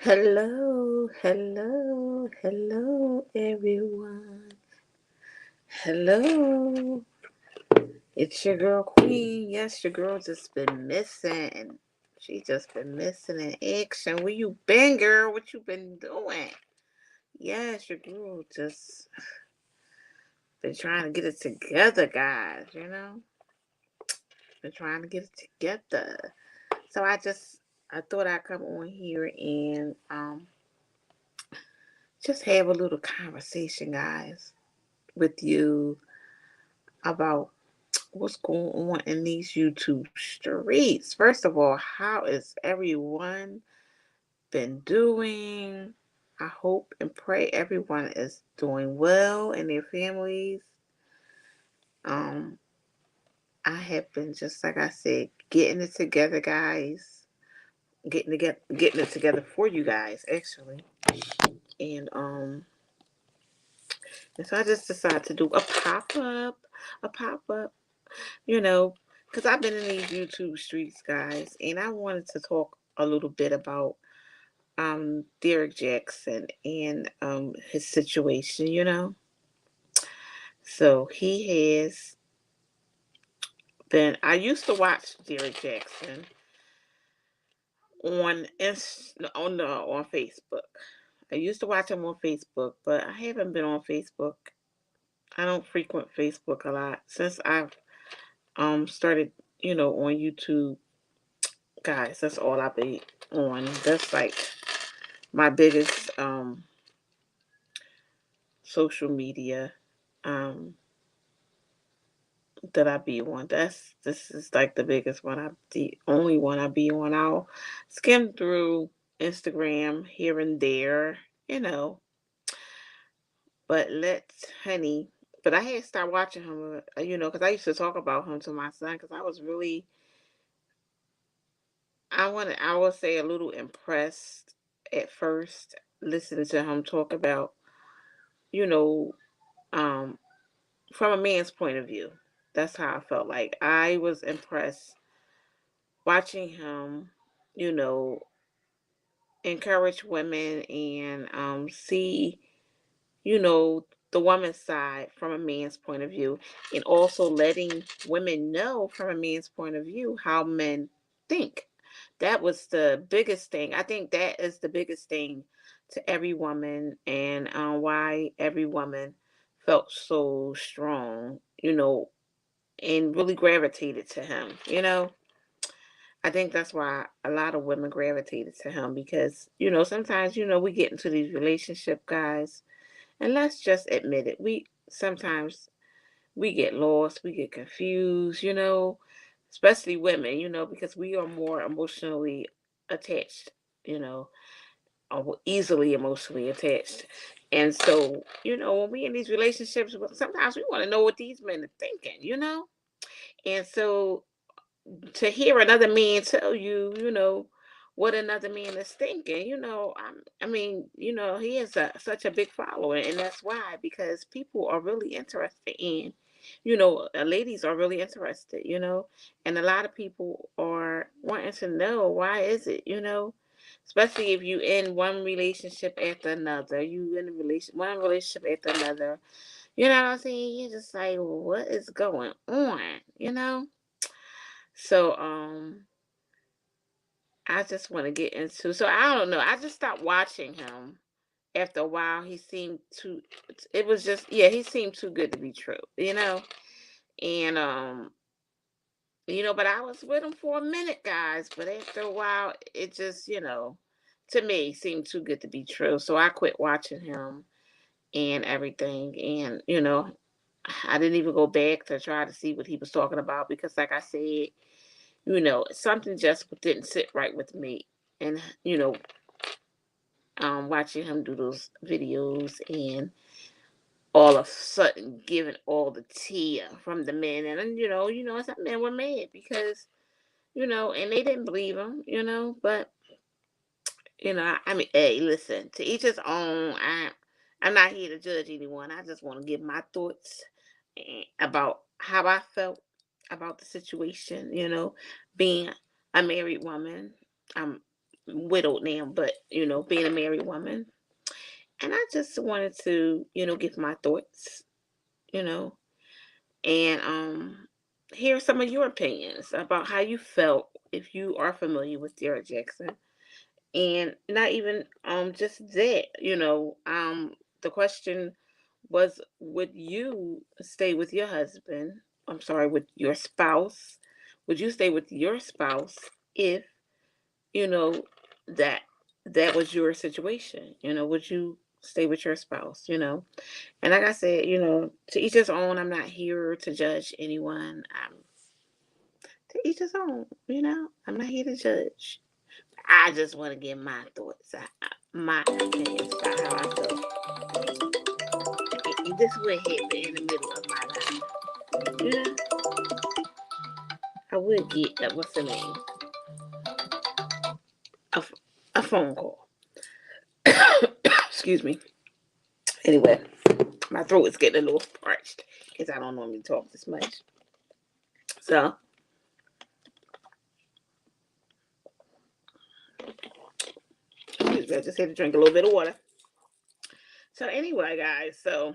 Hello, hello, hello, everyone. Hello. It's your girl Queen. Yes, your girl just been missing. She just been missing in action. Where you been, girl? What you been doing? Yes, your girl just been trying to get it together, guys. Been trying to get it together. So I thought I'd come on here and just have a little conversation, guys, with you about what's going on in these YouTube streets. First of all, how is everyone been doing? I hope and pray everyone is doing well and their families. Um, I have been just like I said, getting it together, guys. Getting it together for you guys, actually. And and so I just decided to do a pop up you know, because I've been in these YouTube streets, guys, and I wanted to talk a little bit about Derrick Jaxn and his situation. So he has been. I used to watch Derrick Jaxn on Facebook. I used to watch him on Facebook, but I haven't been on Facebook. I don't frequent Facebook a lot since I've started, on YouTube. Guys, that's all I be on. That's like my biggest social media um that I be on. This is like the biggest one. The only one I be on. I'll skim through Instagram here and there, you know. But let's, honey. But I had to start watching him, because I used to talk about him to my son because I was really, I would say a little impressed at first listening to him talk about, you know, um, from a man's point of view. That's how I felt like. I was impressed watching him, you know, encourage women and see, the woman's side from a man's point of view, and also letting women know from a man's point of view how men think. That was the biggest thing. I think that is the biggest thing to every woman, and why every woman felt so strong, and really gravitated to him. I think that's why a lot of women gravitated to him because, sometimes, we get into these relationship guys, and let's just admit it. We get lost, we get confused, especially women, because we are more emotionally attached, you know, or easily emotionally attached. And so, when we in these relationships, sometimes we want to know what these men are thinking. And so to hear another man tell you, what another man is thinking, I mean, he has such a big following, and that's why, because people are really interested in, ladies are really interested, and a lot of people are wanting to know why is it, especially if you in one relationship after another, you in a one relationship after another, you know what I'm saying? You're just like, well, what is going on, you know? So I just want to get into. So I don't know. I just stopped watching him after a while. He seemed too. It was just, yeah. He seemed too good to be true. And but I was with him for a minute, guys. But after a while, it just, to me, seemed too good to be true. So I quit watching him and everything. And I didn't even go back to try to see what he was talking about because, like I said, something just didn't sit right with me. And watching him do those videos and all of a sudden giving all the tea from the men, and some men were mad because and they didn't believe him, but I mean, hey, listen, to each his own. I'm not here to judge anyone. I just want to give my thoughts about how I felt about the situation. Being a married woman, I'm widowed now, but being a married woman. And I just wanted to, give my thoughts, you know, and hear some of your opinions about how you felt if you are familiar with Derrick Jaxn. And not even just that, the question was, would you stay with your husband? I'm sorry, with your spouse? Would you stay with your spouse if, you know, that that was your situation? Would you stay with your spouse? And like I said, to each his own. I'm not here to judge anyone. To each his own. I'm not here to judge. I just want to give my thoughts, my opinions about how I feel. This would hit me in the middle of my life. You know, I would get what's the name? A, a phone call. Excuse me. Anyway, my throat is getting a little parched because I don't normally talk this much. So, excuse me, I just had to drink a little bit of water. So, anyway, guys, so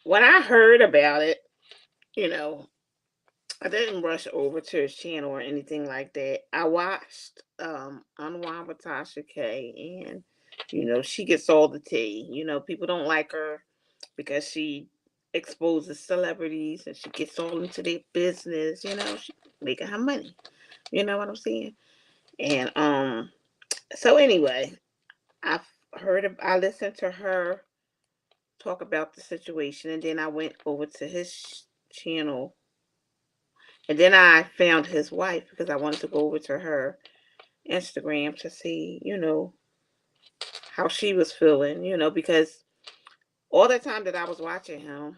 when I heard about it, you know, I didn't rush over to his channel or anything like that. I watched Unwind with Tasha K, and she gets all the tea. People don't like her because she exposes celebrities and she gets all into their business. She making her money. You know what I'm saying? And so anyway, I listened to her talk about the situation, and then I went over to his channel. And then I found his wife because I wanted to go over to her Instagram to see, how she was feeling, because all the time that I was watching him,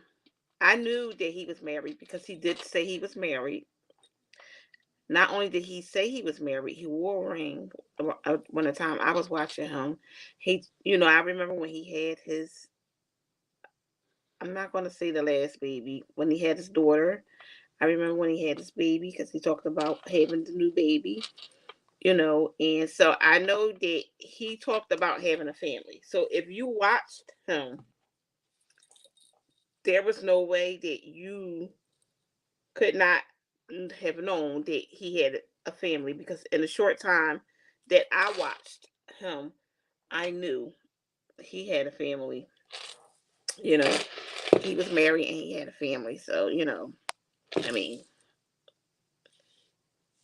I knew that he was married because he did say he was married. Not only did he say he was married, he wore a ring. When the time I was watching him, I remember when he had his, I'm not going to say the last baby, when he had his daughter. I remember when he had his baby because he talked about having the new baby. And so I know that he talked about having a family. So if you watched him, there was no way that you could not have known that he had a family, because in the short time that I watched him, I knew he had a family. You know, he was married and he had a family. So, I mean,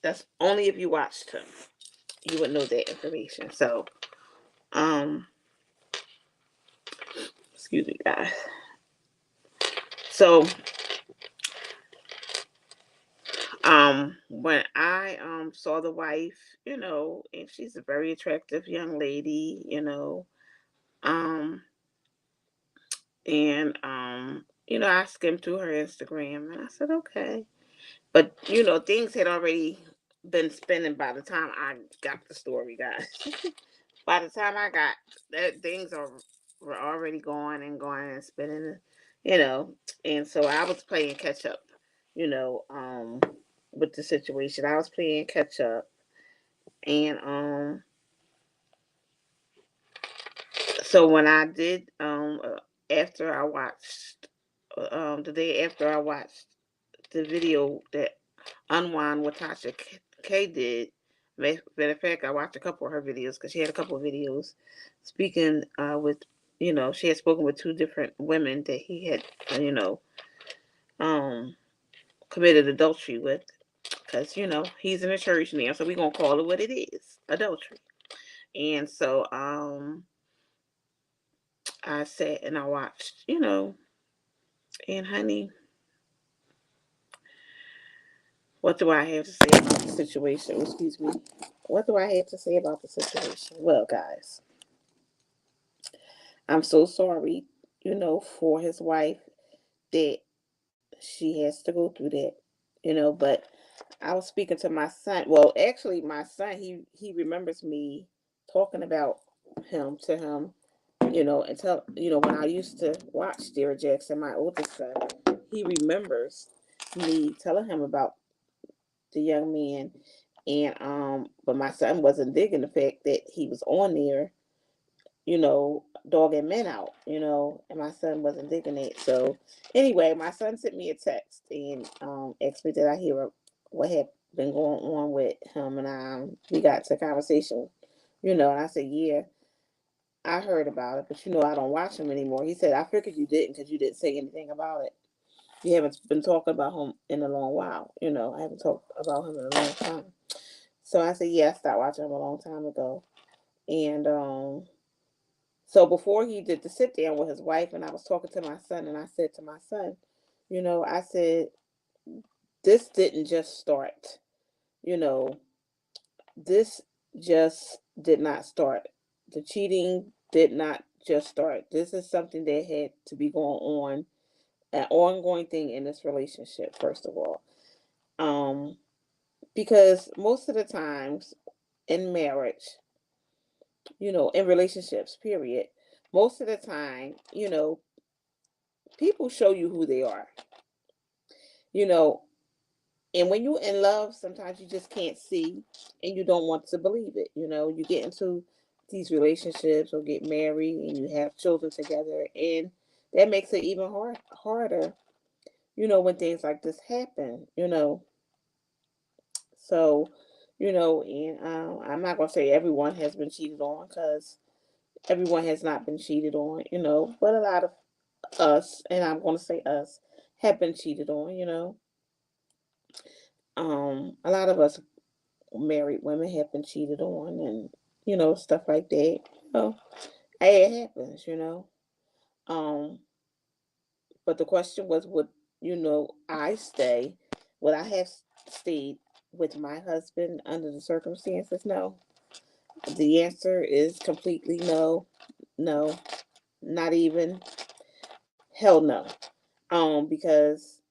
that's only if you watched him, you would know that information. So, um, excuse me, guys. So, when I saw the wife, and she's a very attractive young lady, um and I skimmed through her Instagram and I said, okay. But things had already been spinning by the time I got the story, guys. By the time I got that, were already going and spinning, you know, and so I was playing catch up, you know, um, with the situation. I was playing catch up, and so when I did, after I watched, the day after I watched the video that Unwind with Tasha K did. Matter of fact, I watched a couple of her videos because she had a couple of videos speaking with, she had spoken with two different women that he had, um, committed adultery with. Because, he's in a church now, so we're going to call it what it is, adultery. And so I sat and I watched, and honey, what do I have to say about the situation? Excuse me. What do I have to say about the situation? Well, guys, I'm so sorry, for his wife that she has to go through that, but I was speaking to my son. Well, actually my son, he remembers me talking about him to him, and when I used to watch Derrick Jaxn, my oldest son, he remembers me telling him about the young man, And but my son wasn't digging the fact that he was on there, dogging men out, and my son wasn't digging it. So anyway, my son sent me a text and asked me did I hear what had been going on with him, and we got to conversation, and I said, yeah, I heard about it, but I don't watch him anymore. He said, I figured you didn't because you didn't say anything about it. You haven't been talking about him in a long while. I haven't talked about him in a long time. So I said, yeah, I stopped watching him a long time ago. And so before he did the sit down with his wife, and I was talking to my son, and I said to my son, I said, this didn't just start. You know, this just did not start. The cheating did not just start. This is something that had to be going on, an ongoing thing in this relationship, first of all. Um, because most of the times in marriage, in relationships, period, most of the time, people show you who they are, you know, and when you're in love, sometimes you just can't see and you don't want to believe it. You get into these relationships or get married and you have children together, and that makes it even harder, when things like this happen. So, and I'm not going to say everyone has been cheated on because everyone has not been cheated on, but a lot of us, and I'm going to say us, have been cheated on. A lot of us married women have been cheated on and, stuff like that. Hey, it happens. Um, but the question was, would I have stayed with my husband under the circumstances? No. The answer is completely no, no, not even, hell no. Because,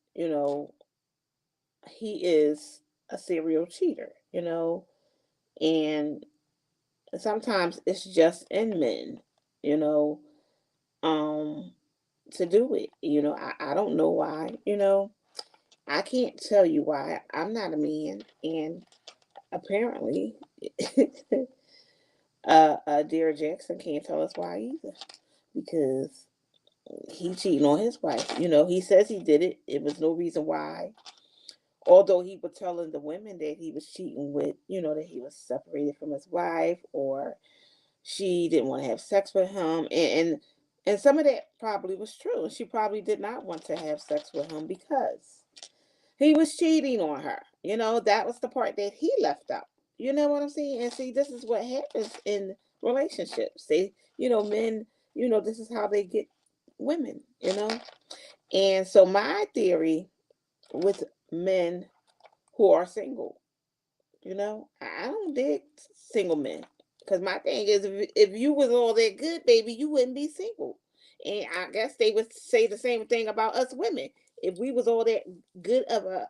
he is a serial cheater, and sometimes it's just in men, you know, um, to do it. I don't know why. I can't tell you why. I'm not a man, and apparently, Derrick Jaxn can't tell us why either, because he cheating on his wife. He says he did it. It was no reason why. Although he was telling the women that he was cheating with, that he was separated from his wife, or she didn't want to have sex with him, and some of that probably was true. She probably did not want to have sex with him because he was cheating on her. That was the part that he left out. You know what I'm saying? And see, this is what happens in relationships. Men, this is how they get women. And so my theory with men who are single, I don't dig single men. Because my thing is, if you was all that good, baby, you wouldn't be single. And I guess they would say the same thing about us women. If we was all that good of a,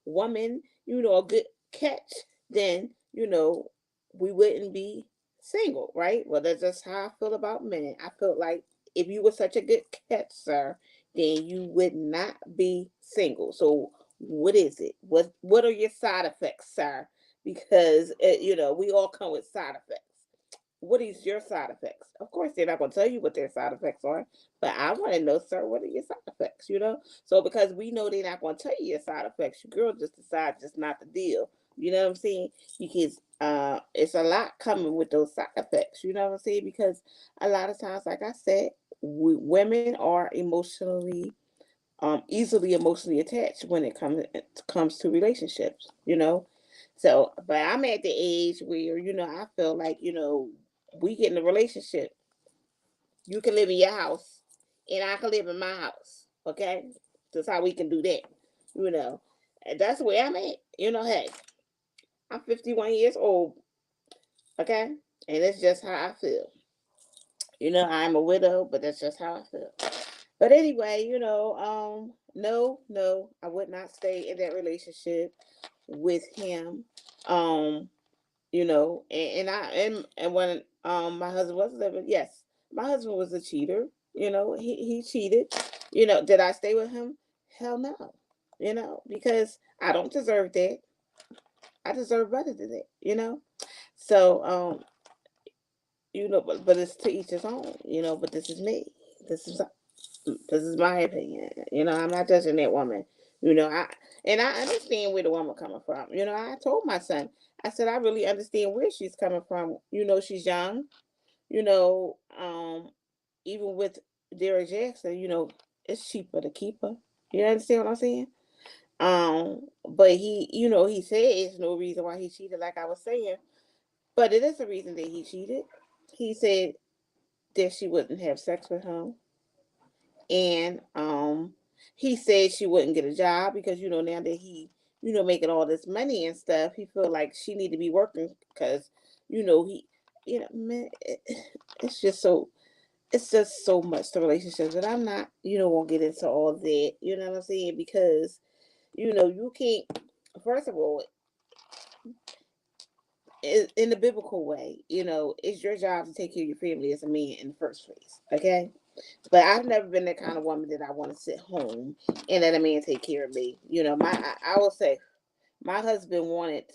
woman, a good catch, then, we wouldn't be single, right? Well, that's just how I feel about men. I feel like if you were such a good catch, sir, then you would not be single. So what is it? What are your side effects, sir? Because we all come with side effects. What is your side effects? Of course, they're not going to tell you what their side effects are, but I want to know, sir, what are your side effects? So because we know they're not going to tell you your side effects, your girl just decide just not to deal. You know what I'm saying? Because it's a lot coming with those side effects. You know what I'm saying? Because a lot of times, like I said, women are easily emotionally attached when it comes to relationships. So, but I'm at the age where I feel like we get in a relationship. You can live in your house, and I can live in my house. Okay, that's how we can do that. You know, and that's where I'm at. Hey, I'm 51 years old. Okay, and it's just how I feel. I'm a widow, but that's just how I feel. But anyway, no, no, I would not stay in that relationship with him. Um, and when my husband was living, yes, my husband was a cheater. He cheated. Did I stay with him? Hell no. Because I don't deserve that. I deserve better than that, So, but it's to each his own, but this is me. This is this is my opinion. I'm not judging that woman. I understand where the woman coming from. I told my son, I said I really understand where she's coming from. She's young. You know, um, Even with Derrick Jaxn, it's cheaper to keep her. You understand what I'm saying? But he said it's no reason why he cheated, like I was saying. But it is a reason that he cheated. He said that she wouldn't have sex with him, and he said she wouldn't get a job because now that he making all this money and stuff, he feel like she need to be working because he man, it's just so much to relationships, but I'm not gonna get into all that. You know what I'm saying? Because you can't. First of all, in the biblical way, it's your job to take care of your family as a man in the first place. Okay. But I've never been the kind of woman that I want to sit home and let a man take care of me. I will say my husband wanted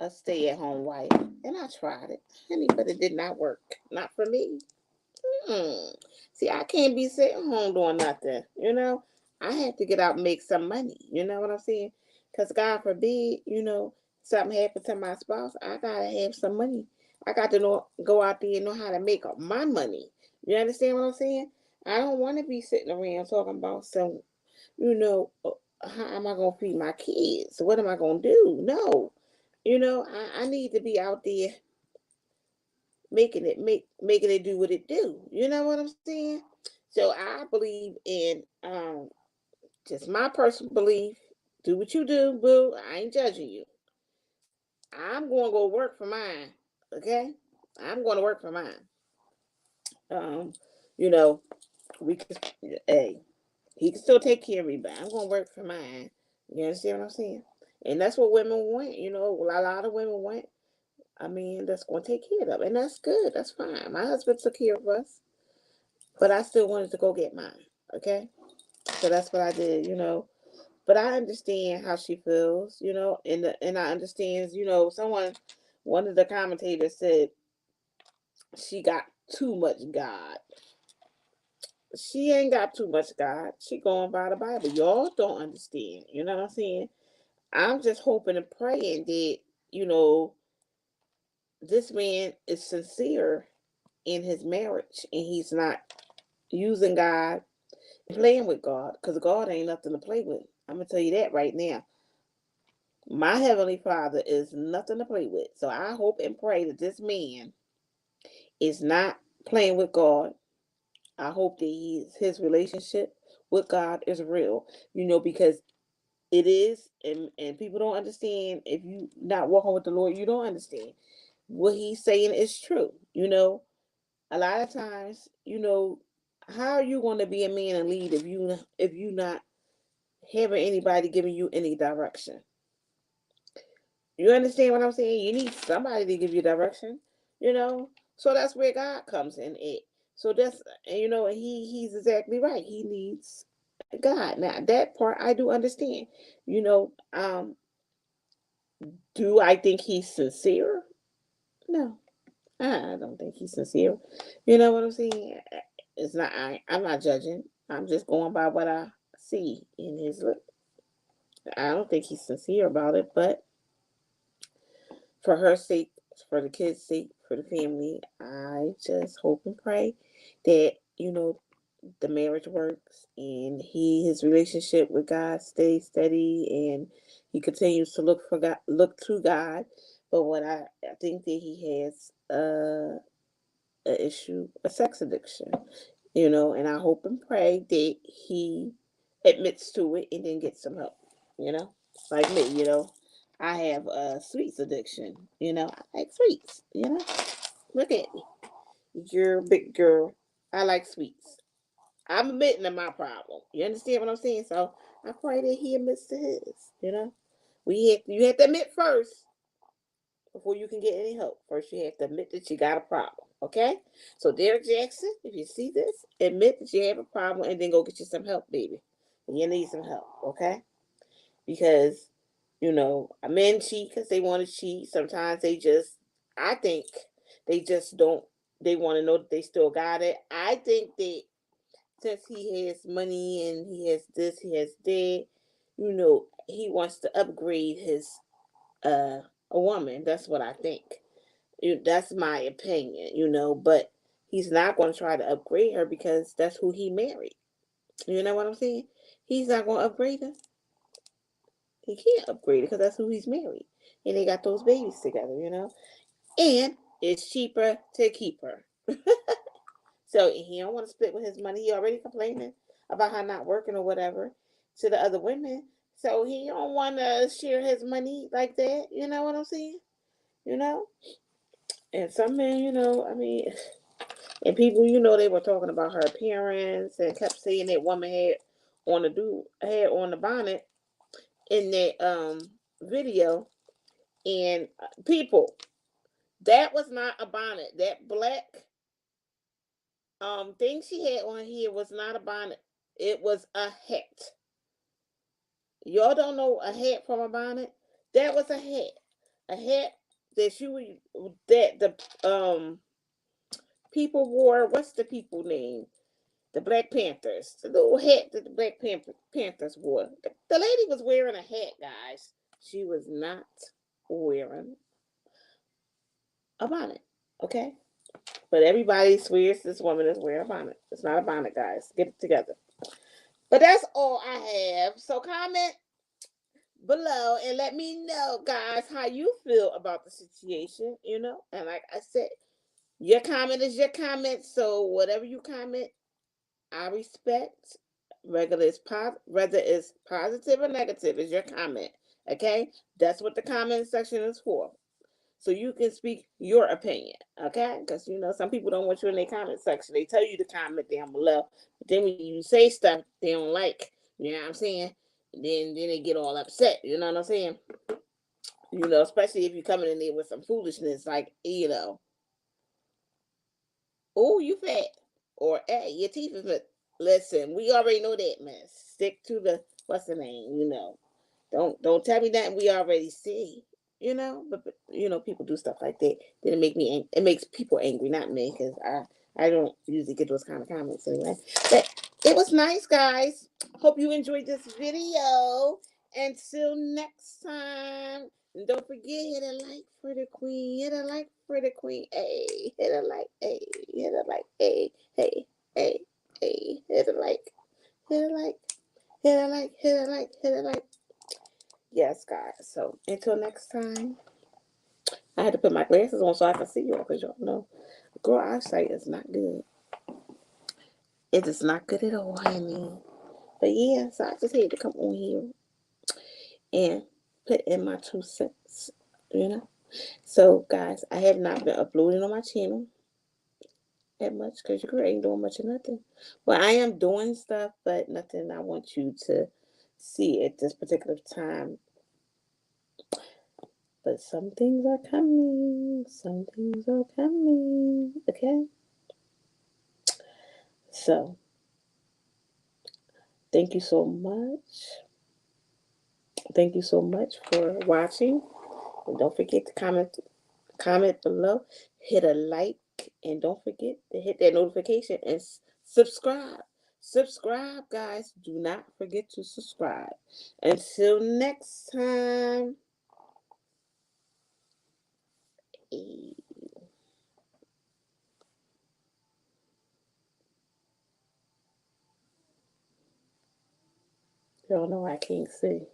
a stay at home wife, and I tried it, honey, but it did not work. Not for me. Hmm. See, I can't be sitting home doing nothing. I have to get out and make some money. You know what I'm saying? Because God forbid, something happened to my spouse, I gotta have some money. I got to go out there and know how to make up my money. You understand what I'm saying? I don't want to be sitting around talking about how am I gonna feed my kids? What am I gonna do? No, I need to be out there making it do what it do. You know what I'm saying? So I believe in just my personal belief. Do what you do, boo. I ain't judging you. I'm going to go work for mine. Okay, I'm going to work for mine. Um, you know, we can. Hey, he can still take care of me, but I'm going to work for mine. You understand what I'm saying? And that's what women want. A lot of women want. I mean, that's going to take care of them, and that's good. That's fine. My husband took care of us, but I still wanted to go get mine. Okay, so that's what I did. But I understand how she feels, and I understand, one of the commentators said she got too much God. She ain't got too much God. She going by the Bible. Y'all don't understand. You know what I'm saying? I'm just hoping and praying that, you know, this man is sincere in his marriage and he's not using God, playing with God, because God ain't nothing to play with. I'm going to tell you that right now. My Heavenly Father is nothing to play with. So I hope and pray that this man is not playing with God. I hope that his relationship with God is real, because it is, and people don't understand. If you not walking with the Lord, you don't understand. What he's saying is true. A lot of times, how are you going to be a man and lead if you not having anybody giving you any direction? You understand what I'm saying? You need somebody to give you direction, you know. So that's where God comes in. It. So that's he's exactly right. He needs God. Now that part I do understand. You know, do I think he's sincere? No, I don't think he's sincere. You know what I'm saying? It's not. I'm not judging. I'm just going by what I see in his look. I don't think he's sincere about it, but for her sake, for the kids' sake, for the family, I just hope and pray that the marriage works and his relationship with God stays steady and he continues to look to God. But what I think that he has a issue, a sex addiction, and I hope and pray that he admits to it and then gets some help, you know, like me, I have a sweets addiction, I like sweets, look at me, you're a big girl, I like sweets. I'm admitting to my problem. You understand what I'm saying? So I pray that he admits to his, you have to admit first before you can get any help. First, you have to admit that you got a problem. Okay? So, Derrick Jaxn, if you see this, admit that you have a problem and then go get you some help, baby. You need some help. Okay? Because Men cheat because they want to cheat. Sometimes I think they just don't, they want to know that they still got it. I think that since he has money and he has this, he has that, he wants to upgrade his, a woman. That's what I think. That's my opinion, but he's not going to try to upgrade her because that's who he married. You know what I'm saying? He's not going to upgrade her. He can't upgrade it because that's who he's married. And they got those babies together. And it's cheaper to keep her. So he don't want to split with his money. He already complaining about her not working or whatever to the other women. So he don't want to share his money like that. You know what I'm saying? You know? And some men, and people, they were talking about her appearance and kept saying that woman had on the bonnet in that video. And people, that was not a bonnet. That black thing she had on here was not a bonnet. It was a hat. Y'all don't know a hat from a bonnet? That was a hat. A hat that the people wore. What's the people name? The Black Panthers. The little hat that the Panthers wore. The lady was wearing a hat, guys. She was not wearing a bonnet. Okay? But everybody swears this woman is wearing a bonnet. It's not a bonnet, guys. Get it together. But that's all I have. So comment below and let me know, guys, how you feel about the situation, And like I said, your comment is your comment. So whatever you comment, I respect. Whether it's positive or negative, is your comment. Okay? That's what the comment section is for. So you can speak your opinion, okay? Because some people don't want you in their comment section. They tell you to comment down below, but then when you say stuff they don't like, you know what I'm saying? Then they get all upset. You know what I'm saying? Especially if you're coming in there with some foolishness like, oh, you fat, or hey, your teeth is fat. Listen, we already know that mess. Stick to the what's the name. Don't tell me that we already see. But people do stuff like that. Then it makes people angry, not me, because I don't usually get those kind of comments anyway. But it was nice, guys. Hope you enjoyed this video. Until next time. And don't forget, hit a like for the queen. Hit a like for the queen. Hey, hit a like. Hey, hit a like. Hey, hey, hey, hey. Hit a like. Hit a like. Hit a like. Hit a like. Hit a like. Yes, guys. So until next time, I had to put my glasses on so I can see y'all because y'all know, girl, eyesight is not good. It is not good at all, honey. But yeah, so I just had to come on here and put in my 2 cents. So, guys, I have not been uploading on my channel that much because your girl ain't doing much of nothing. Well, I am doing stuff, but nothing I want you to see at this particular time. But some things are coming. Some things are coming. Okay? So, thank you so much. Thank you so much for watching. And don't forget to comment below, hit a like, and don't forget to hit that notification and subscribe. Subscribe, guys. Do not forget to subscribe. Until next time. Y'all know I can't see.